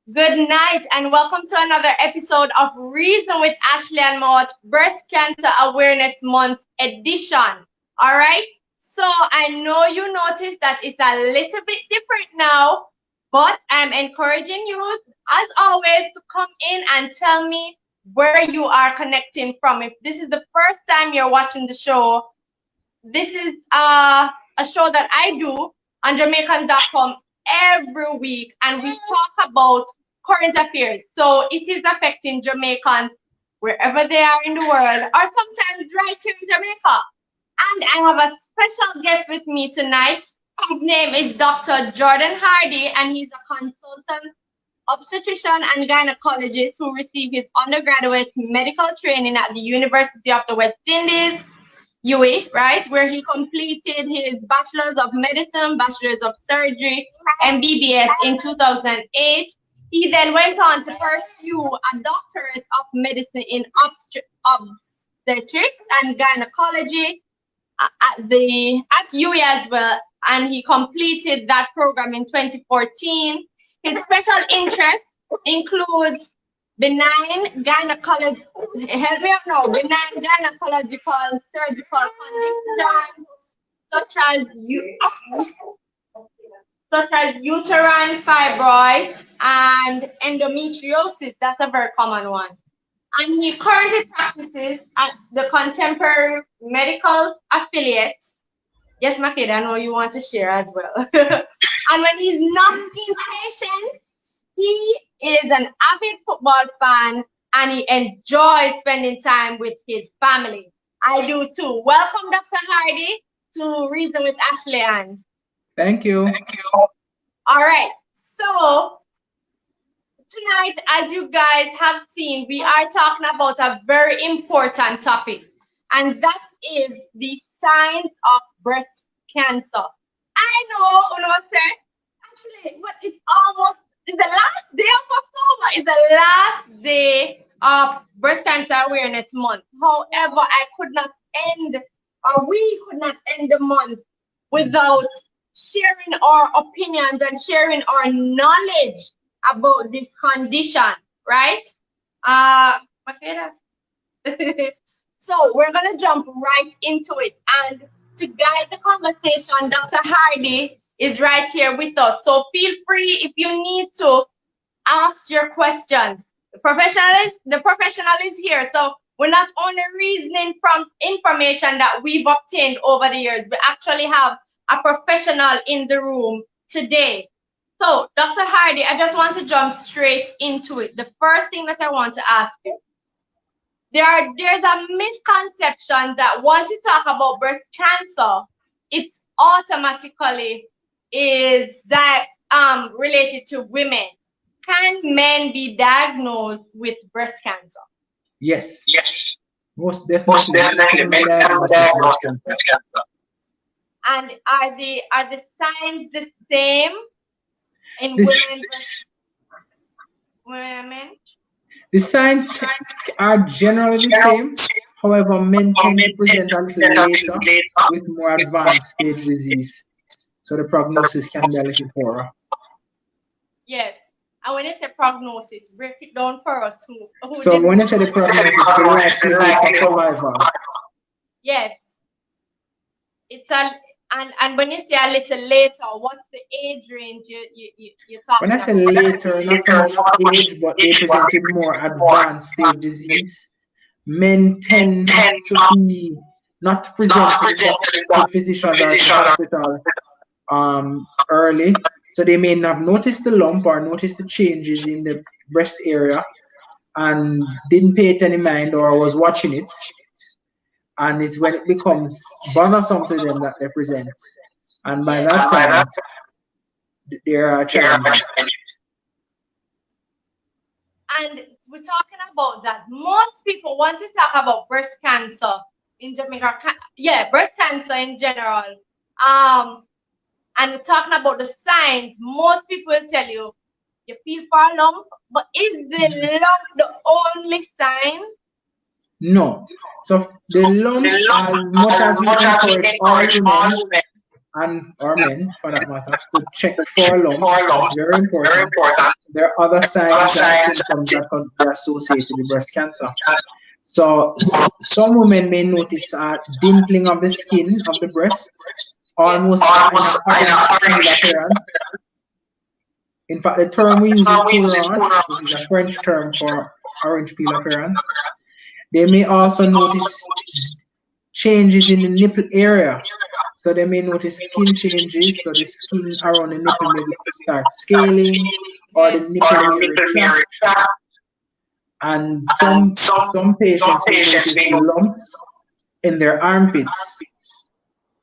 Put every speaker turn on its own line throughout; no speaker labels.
Good night and welcome to another episode of Reason with Ashleigh-Ann Mowatt Breast Cancer Awareness Month edition. All right. So I know you noticed that it's a little bit different now, but I'm encouraging you, as always, to come in and tell me where you are connecting from. If this is the first time you're watching the show, this is a show that I do on Jamaicans.com every week, and we talk about current affairs. So it is affecting Jamaicans wherever they are in the world, or sometimes right here in Jamaica. And I have a special guest with me tonight. His name is Dr. Jordan Hardie, and he's a consultant obstetrician and gynecologist who received his undergraduate medical training at the University of the West Indies, UWI, right, where he completed his Bachelor's of Medicine, Bachelor's of Surgery, and BBS in 2008. He then went on to pursue a doctorate of medicine in obstetrics and gynecology at UWI as well, and he completed that program in 2014. His special interests include benign gynecology, help me out now, benign gynecological surgical conditions such as uterine fibroids and endometriosis. That's a very common one. And he currently practices at the Contemporary Medical Affiliate. Yes, my kid, I know you want to share as well. And when he's not seeing patients, he is an avid football fan and he enjoys spending time with his family. I do too. Welcome, Dr. Hardie, to Reason with Ashleigh-Ann.
Thank you.
All right. So tonight, as you guys have seen, we are talking about a very important topic, and that is the signs of breast cancer. I know, actually, but it's the last day of October. It's the last day of Breast Cancer Awareness Month. However, we could not end the month without sharing our opinions and sharing our knowledge about this condition, right? So we're gonna jump right into it, and to guide the conversation, Dr. Hardie is right here with us. So feel free if you need to ask your questions. The professional is here. So we're not only reasoning from information that we've obtained over the years, we actually have a professional in the room today. So Dr. Hardie, I just want to jump straight into it. The first thing that I want to ask you, there's a misconception that once you talk about breast cancer, it's automatically is that related to women. Can men be diagnosed with breast cancer?
Yes. Most definitely
men can be diagnosed with breast cancer. And are the signs the same in women and men?
The signs are generally the same. However, men tend to present a little later with more advanced stage disease. So the prognosis can be a little poorer.
Yes. And when you say prognosis, break it down for us.
So when you say the prognosis, the likelihood of survival.
Yes. It's and when you say a little later, what's the age range you're talking about?
When I say later, not so much age, but they present with more advanced stage disease. Men tend to be not to present to physicians or to hospital early. So they may not have noticed the lump or noticed the changes in the breast area and didn't pay it any mind or was watching it. And it's when it becomes bothersome to them that they present. And by that time, there are challenges.
And we're talking about that. Most people want to talk about breast cancer in Jamaica. Breast cancer in general. And we're talking about the signs. Most people will tell you feel for a lump, but is the lump the only sign?
No. So the lump, as much as we encourage all women and or men for that matter to check for lumps. That's very important. There are other signs and symptoms that can be associated with breast cancer. So some women may notice a dimpling of the skin of the breast, almost an orange appearance. In fact, the term we use is coulage, which is a French term for orange peel appearance. They may also notice changes in the nipple area. So they may notice skin changes, so the skin around the nipple may start scaling, or the nipple may retract. And some patients may notice lumps in their armpits,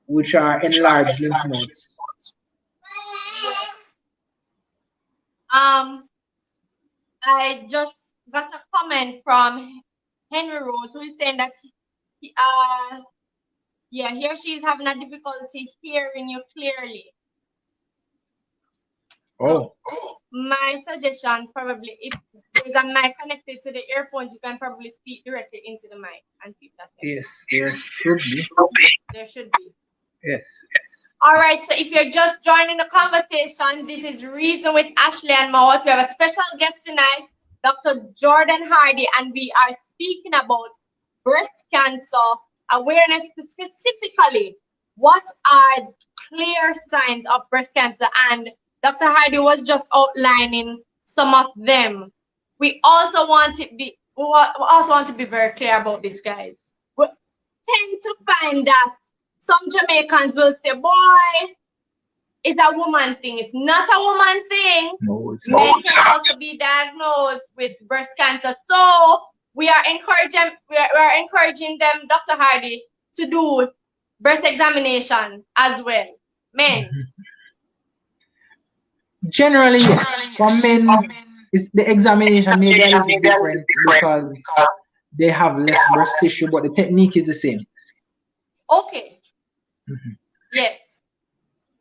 which are enlarged lymph nodes.
I just got a comment from Henry Rose, who is saying that he or she is having a difficulty hearing you clearly.
Oh.
So my suggestion, probably, if there's a mic connected to the earphones, you can probably speak directly into the mic and see if that helps.
Yes, there should be.
There should be.
Yes.
All right, so if you're just joining the conversation, this is Reason with Ashleigh-Ann Mowatt. We have a special guest tonight, Dr. Jordan Hardie, and we are speaking about breast cancer awareness, specifically what are clear signs of breast cancer. And Dr. Hardie was just outlining some of them. We also want to be very clear about this, guys. We tend to find that some Jamaicans will say, boy, it's a woman thing. It's not a woman thing.
No, it's
Men
not.
can also be diagnosed with breast cancer. So we are encouraging them, Dr. Hardie, to do breast examination as well. Men.
Generally, yes. For men, the examination may be a little different because they have less breast tissue, but the technique is the same.
Okay. Yes.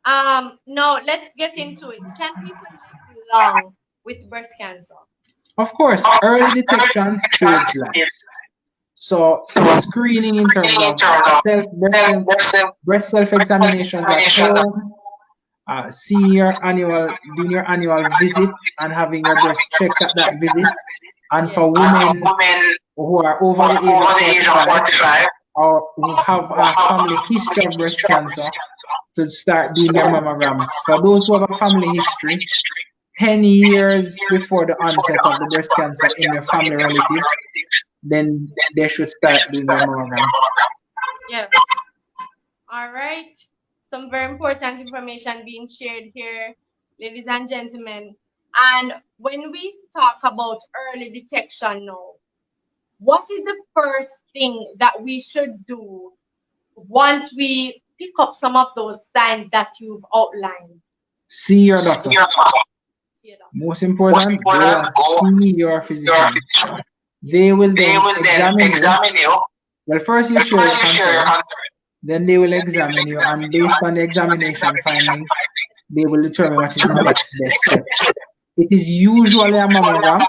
Now let's get into it. Can people live long with breast cancer?
Of course, early detection saves lives. So screening in terms of breast self-examinations at home, doing your annual visit and having your breast checked at that visit. And for women who are over the age of 45 or who have a family history of breast cancer, to start doing their mammograms. For those who have a family history, 10 years before the onset of the breast cancer in their family relatives, then they should start doing their mammogram.
Yeah. All right. Some very important information being shared here, ladies and gentlemen. And when we talk about early detection now, what is the first thing that we should do once we pick up some of those signs that you've outlined?
See your doctor. Most important, go and see your physician. They will then examine you. Well, first you share your consent, then they will examine you, and based on the examination findings, they will determine what is the next best step. It is usually a mammogram,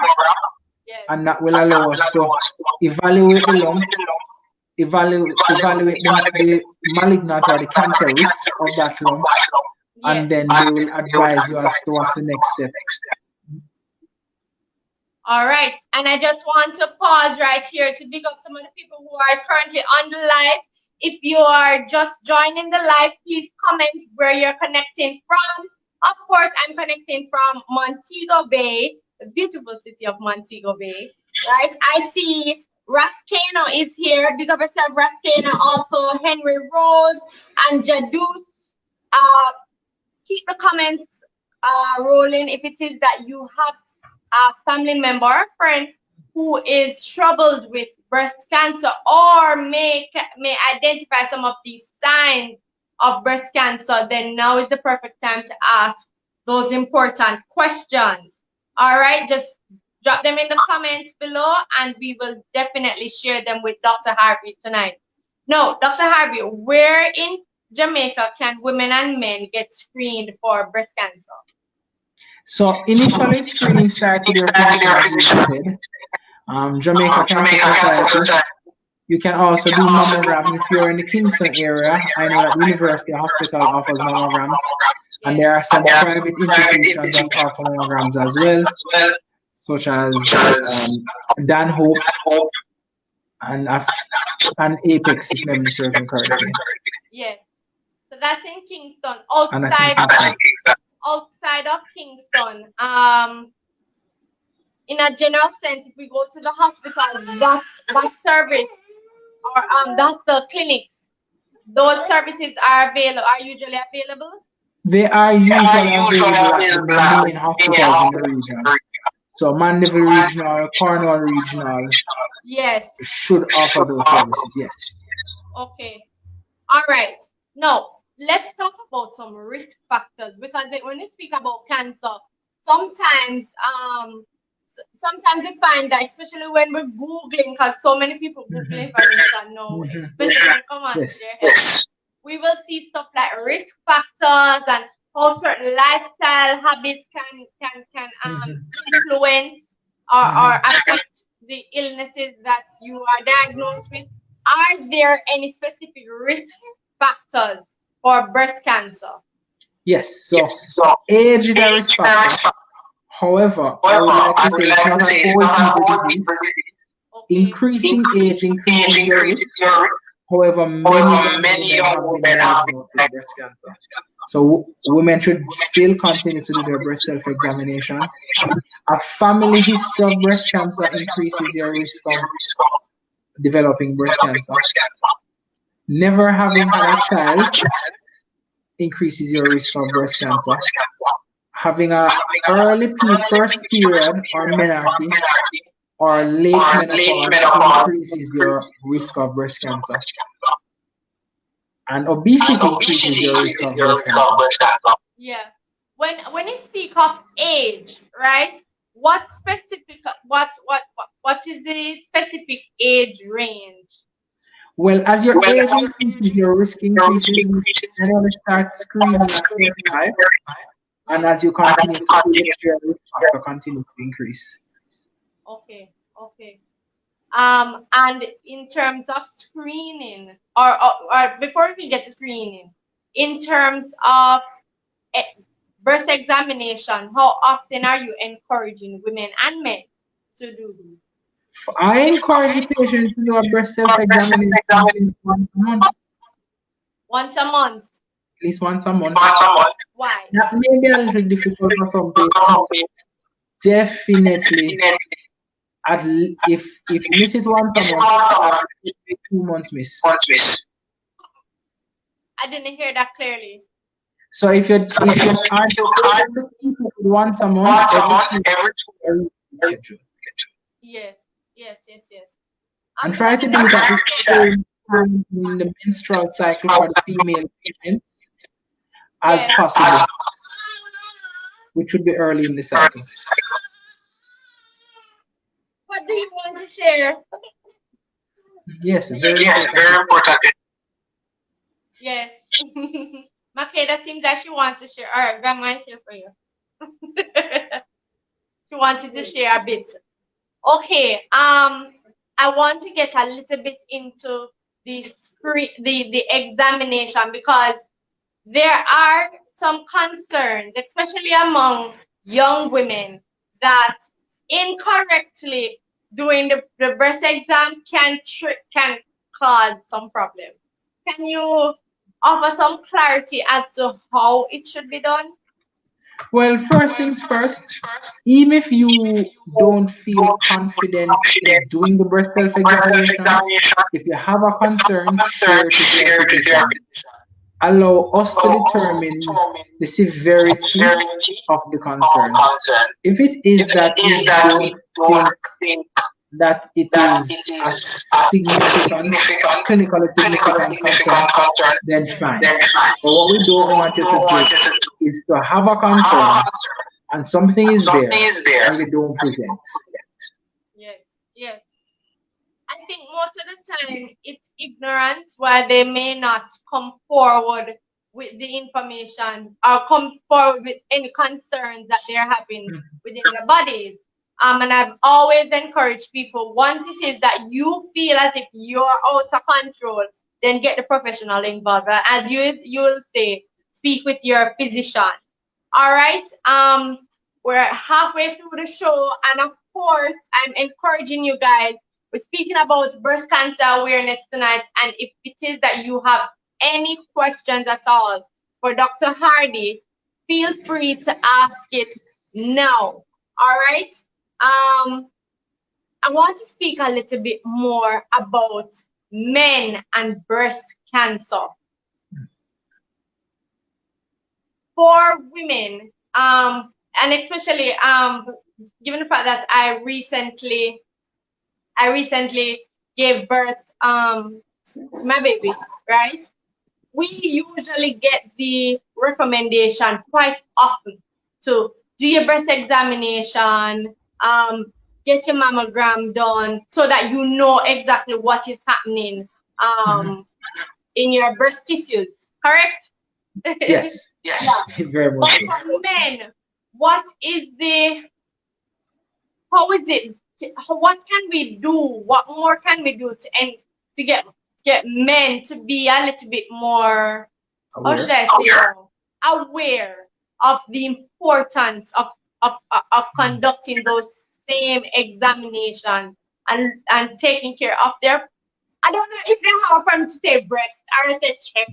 and that will allow us to evaluate the lump, evaluate the malignant or the cancer risk of that lump, and then they will advise you as to what's the next step.
All right, and I just want to pause right here to pick up some of the people who are currently on the live. If you are just joining the live, please comment where you're connecting from. Of course, I'm connecting from Montego Bay, the beautiful city of Montego Bay, right? I see Rascano is here. Big up yourself, Rascano. Also, Henry Rose and Jadus. Keep the comments rolling if it is that you have a family member or friend who is troubled with breast cancer or may identify some of these signs of breast cancer, then now is the perfect time to ask those important questions. All right, just drop them in the comments below and we will definitely share them with Dr. Hardie tonight. Now, Dr. Hardie, where in Jamaica can women and men get screened for breast cancer?
So initially, screening started with your physician. Jamaica Cancer Society You can also do mammogram if you're in the Kingston area. I know that University Hospital offers mammograms, and there are some private institutions that offer mammograms as well, such as Dan Hope and Apex, if memory serves me correctly.
Yes. So that's in Kingston. Outside of Kingston, in a general sense, if we go to the hospital, that service or the hospital clinics, those services are usually available.
They are usually available at the main hospitals in the region. So Mandeville Regional, Cornwall Regional,
yes,
should offer those services. Yes.
Okay. All right. Now let's talk about some risk factors, because when we speak about cancer, sometimes we find that, especially when we're Googling, because so many people Google information now, especially when it comes to their health, we will see stuff like risk factors and how certain lifestyle habits can influence or affect the illnesses that you are diagnosed with. Are there any specific risk factors for breast cancer?
Yes. So age is a risk factor. However, I would like to say it's not an old people disease. Increasing age increases your risk. However, many young women have been diagnosed with breast cancer. So women should still continue to do their breast self-examinations. A family history of breast cancer increases your risk of developing breast cancer. Never having had a child increases your risk of breast cancer. Having a first period or menarche or late menopause increases your risk of breast cancer. And obesity increases your risk of breast cancer.
Yeah. When you speak of age, right? What is the specific age range?
Well, as your age increases, your risk increases. We generally start screening at 35, and as you continue to age, your risk factor continues to increase.
Okay. And in terms of screening, or before we get to screening, in terms of breast examination, how often are you encouraging women and men to do this?
I encourage patients to do a breast self-examination at least once a month.
Once a month?
At least once a month.
Why?
That may be a little difficult for some patients. Definitely. If you miss it once a month, 2 months miss.
I didn't hear that clearly. So
if you are once a month,
yes.
And try to do that in the menstrual cycle for the female patients as possible, which would be early in the cycle.
What do you want to share?
Yes, very important.
Yes. Makeda seems like she wants to share. All right, Grandma is here for you. She wanted to share a bit. Okay. I want to get a little bit into the examination, because there are some concerns, especially among young women, that incorrectly doing the breast exam can cause some problem. Can you offer some clarity as to how it should be done?
Well, first things first, even if you don't feel confident in doing the breast self-examination, if you have a concern, share it with your physician. Allow us to determine the severity of the concern. If it is that you don't think that it is a significant, clinically significant concern, then fine. But what we don't want you to do is to have a concern and something is there and you don't present.
Yes. I think most of the time it's ignorance why they may not come forward with the information or come forward with any concerns that they're having within their bodies. And I've always encouraged people, once it is that you feel as if you're out of control, then get the professional involved. As you will say, speak with your physician. All right. We're halfway through the show, and of course, I'm encouraging you guys. We're speaking about breast cancer awareness tonight, and if it is that you have any questions at all for Dr. Hardie, feel free to ask it now. All right. I want to speak a little bit more about men and breast cancer. For women, and especially given the fact that I recently gave birth to my baby, right? We usually get the recommendation quite often to do your breast examination, get your mammogram done so that you know exactly what is happening in your breast tissues, correct?
Yes.
Yeah.
Very much.
But for men, what is how is it, what can we do? What more can we do to get men to be a little bit more,
aware.
how should I say, aware of the importance of conducting those same examinations and taking care of their, I don't know if they have a problem to say breast or say chest.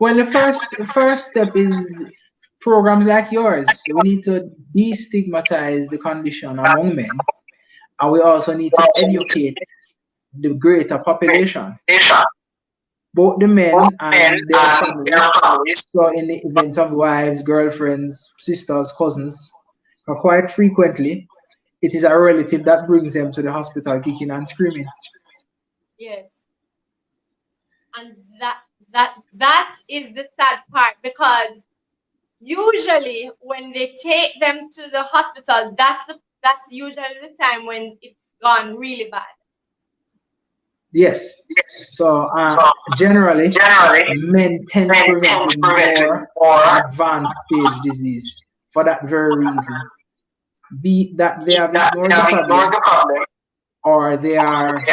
Well, the first step is programs like yours. We need to destigmatize the condition among men, and we also need to educate the greater population, both the men and their families. So in the events of wives, girlfriends, sisters, cousins, quite frequently, it is a relative that brings them to the hospital kicking and screaming.
Yes. And that is the sad part, because usually when they take them to the hospital, that's usually the time when it's gone really bad.
Yes. So generally, men tend to prevent more advanced stage disease for that very reason. Be that they have ignored the problem, or they are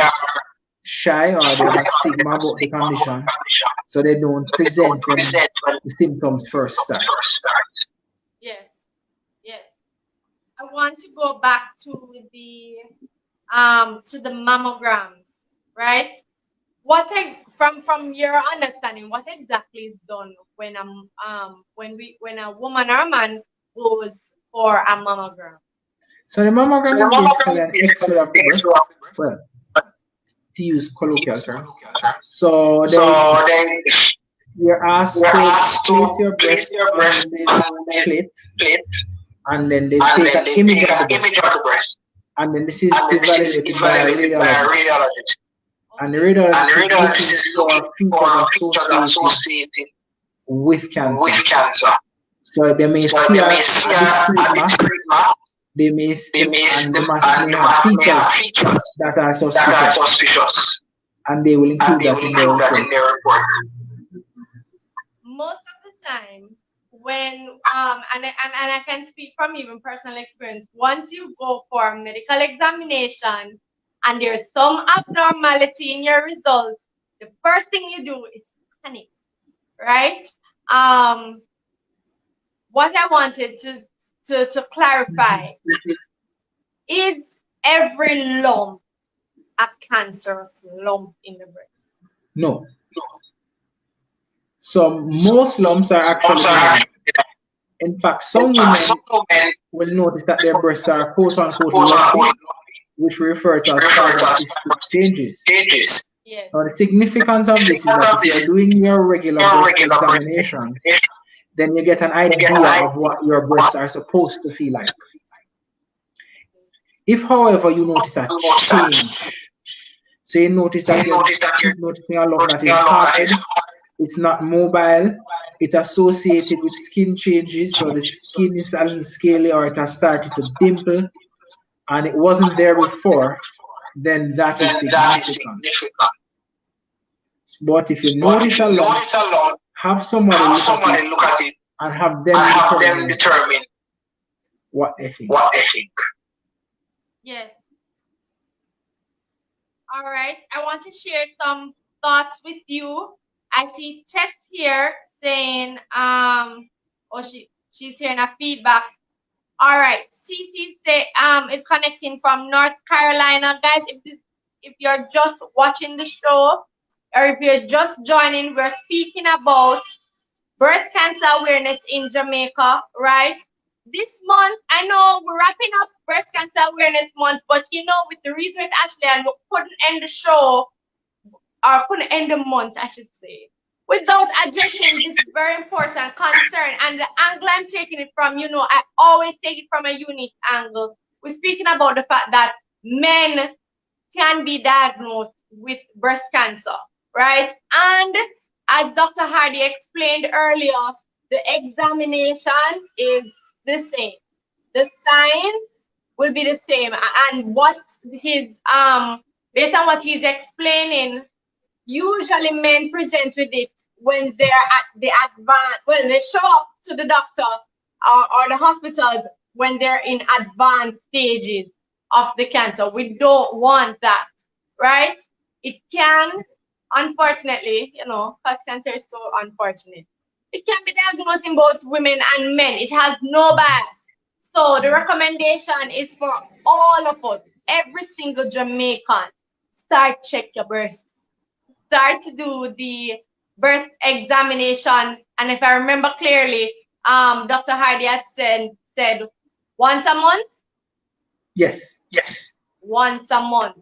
shy, or there's a stigma about the condition, so they don't present when the symptoms first start.
Yes. I want to go back to the mammograms, right? From your understanding, what exactly is done when a woman or a man goes for a mammogram?
So the mammogram is basically an X-ray of the breast. Well, to use colloquial terms. So then you're asked to place your breast on the plate, and then they take an image of the breast, and then this is evaluated by a radiologist. And the radiologist is looking for features associated with cancer. So they may see a discrete mass. They may and the mass may have features that are suspicious, and they will include that in their report.
Most of the time, when and I can speak from even personal experience, once you go for a medical examination and there's some abnormality in your results, the first thing you do is panic, right? What I wanted to clarify, is every lump a cancerous lump in the breast?
No. So most lumps are actually benign. In fact, some women will notice that their breasts are quote-unquote lumpy, which we refer to as polycystic changes.
Yes.
Now, the significance of this is that if you're doing your regular breast examinations, then you get an idea of what your breasts are supposed to feel like. If, however, you notice a change, so you notice that you're noticing a lump that is hard, it's not mobile, it's associated with skin changes, so the skin is a little scaly or it has started to dimple, and it wasn't there before, then that is significant. But if you notice a lump, have somebody look at it and have them determine what they think.
Yes. All right. I want to share some thoughts with you. I see Tess here saying, oh, she's hearing a feedback. All right. CC say, it's connecting from North Carolina. Guys, if you're just watching the show or if you're just joining, we're speaking about breast cancer awareness in Jamaica, right? This month, I know we're wrapping up breast cancer awareness month, but you know, with the reason with Ashleigh-Ann, we couldn't end the show, or couldn't end the month, I should say, without addressing this very important concern. And the angle I'm taking it from, you know, I always take it from a unique angle. We're speaking about the fact that men can be diagnosed with breast cancer, right? And as Dr. Hardie explained earlier, the examination is the same. The signs will be the same. And what his based on what he's explaining, usually men present with it when they're at the advanced, when they show up to the doctor or the hospitals when they're in advanced stages of the cancer. We don't want that, right? It can, unfortunately, you know, because cancer is so unfortunate. It can be diagnosed in both women and men. It has no bias. So the recommendation is for all of us, every single Jamaican, start check your breasts. Start to do the breast examination. And if I remember clearly, Dr. Hardie had said once a month.
Yes.
Once a month.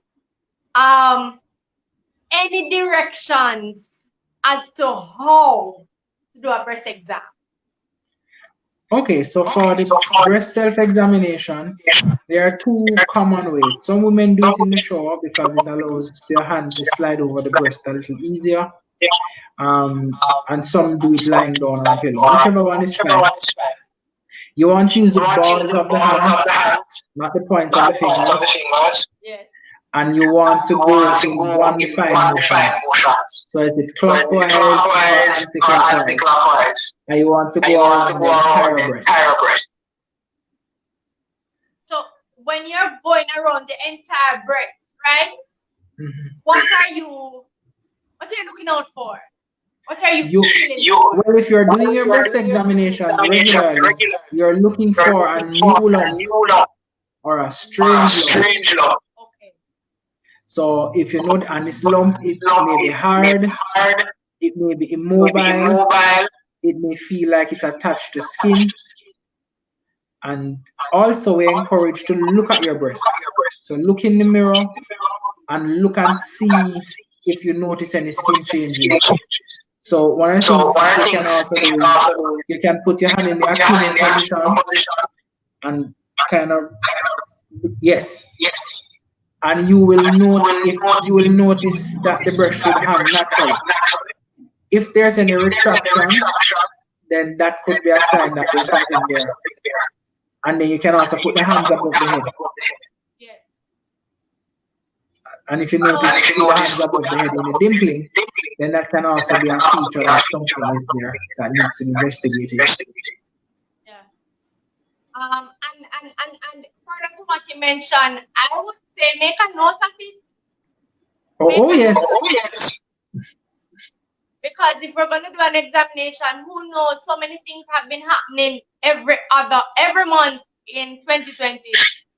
Any directions as to how to do a breast exam?
Okay, so for the breast self-examination, there are two common ways. Some women do it in the shower because it allows their hand to slide over the breast a little easier. And some do it lying down on a pillow. Whichever one is fine. You want to use the balls of the hands, not the points of the fingers.
Yes.
And you want to go in 1 to 5 motions. So is it clockwise or anti-clockwise? And you want to go around the entire breast.
So when you're going around the entire breast, right? Mm-hmm. What are you looking out for? What are you feeling?
Well, if you're doing your breast examination regularly, you're looking for a new lump or a strange lump.
Okay.
So if you know, and this lump, it may be hard, it may be immobile, it may feel like it's attached to skin. And also we're encouraged to look at your breast. So look in the mirror and look and see if you notice any skin changes. So one of the things you can also do, you can put your hand in the acute position and kind of, yes. And you will notice that the breast should hang naturally. If there's any retraction, then that could be a sign that there's something there. And then you can also put the hands above the head.
Yes.
And if you notice the hands above the head in the dimpling, then that can also be a feature that something is there that needs to be investigated.
Yeah. And further to what you mentioned, I would say make a note of it.
Oh yes.
Because if we're going to do an examination, who knows, so many things have been happening every month in 2020.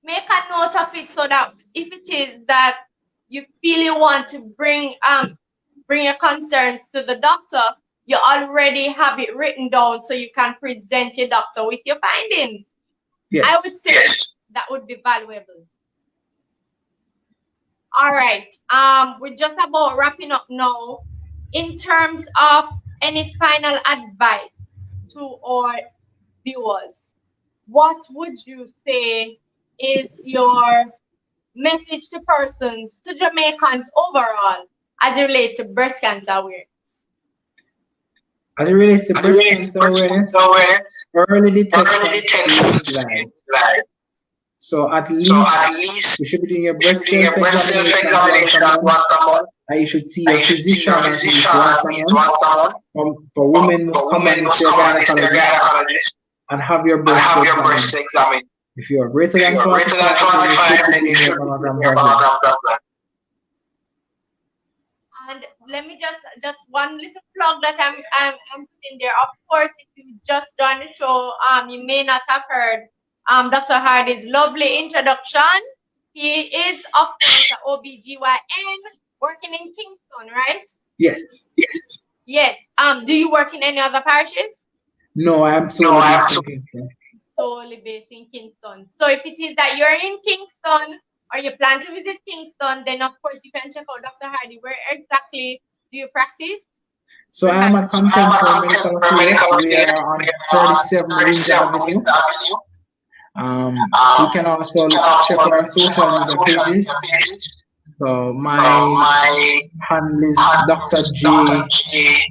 Make a note of it so that if it is that you feel you want to bring your concerns to the doctor, you already have it written down so you can present your doctor with your findings.
Yes.
I would say that would be valuable. All right. We're just about wrapping up now. In terms of any final advice to our viewers, what would you say is your message to persons, to Jamaicans overall, as it relates to breast cancer awareness?
As it relates to breast cancer awareness, early detection saves lives. So at least you should be doing your breast self-examination once a month. And you should see your physician at least once a month. For women, most commonly it's their gynecologist, and have your breast examined. If you are greater than 45, then you should be doing your mammogram blood.
And let me just one little plug that I'm putting there. Of course, if you just joined the show, you may not have heard Dr. Hardie's lovely introduction. He is, of course, an OBGYN working in Kingston, right?
Yes.
Yes. Do you work in any other parishes?
No, I am solely based in Kingston.
Solely based in Kingston. So if it is that you're in Kingston or you plan to visit Kingston, then of course you can check out Dr. Hardie. Where exactly do you practice?
So I'm a contemporary medical affairs. We are on 37 Windsor Avenue. You can also check our social media pages. So my handle is Dr. J.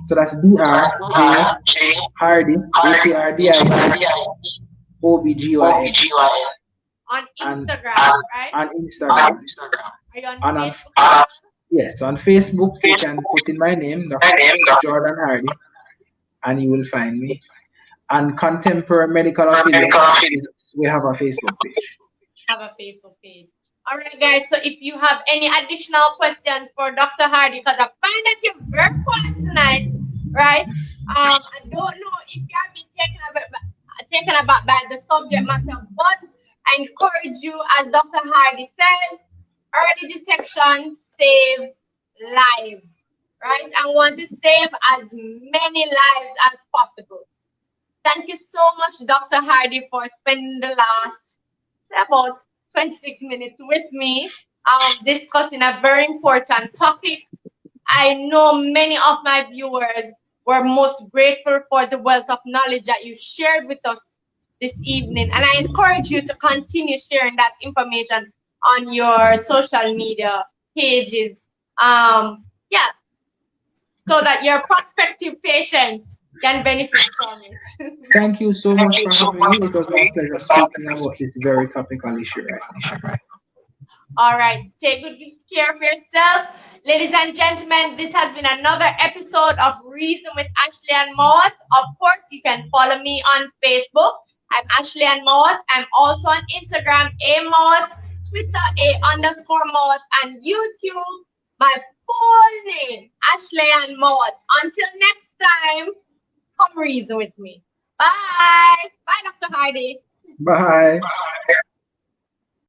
So that's Dr. J. Hardie, Hardie, OBGYN.
On Instagram, right?
On Instagram.
Are you on Facebook?
Yes, on Facebook you can put in my name, Dr. Jordan Hardie, and you will find me. And Contemporary Medical Affiliates, we have a Facebook page.
All right, guys. So if you have any additional questions for Dr. Hardie, because I find that you're very quiet tonight, right? I don't know if you have been taken aback by the subject matter, but I encourage you, as Dr. Hardie says, early detection saves lives, right? I want to save as many lives as possible. Thank you so much, Dr. Hardie, for spending the last about 26 minutes with me discussing a very important topic. I know many of my viewers were most grateful for the wealth of knowledge that you shared with us this evening, and I encourage you to continue sharing that information on your social media pages, so that your prospective patients can benefit from it.
Thank you so much for having me. It was my pleasure speaking about this very topical issue right now.
All right, take good care of yourself. Ladies and gentlemen, this has been another episode of Reason with Ashleigh-Ann Mowatt. Of course, you can follow me on Facebook. I'm Ashleigh-Ann Mowatt. I'm also on Instagram, A-Mowatt, Twitter, A_Mowatt, and YouTube, my full name, Ashleigh-Ann Mowatt. Until next time, come reason with me. Bye. Bye, Dr. Hardie.
Bye.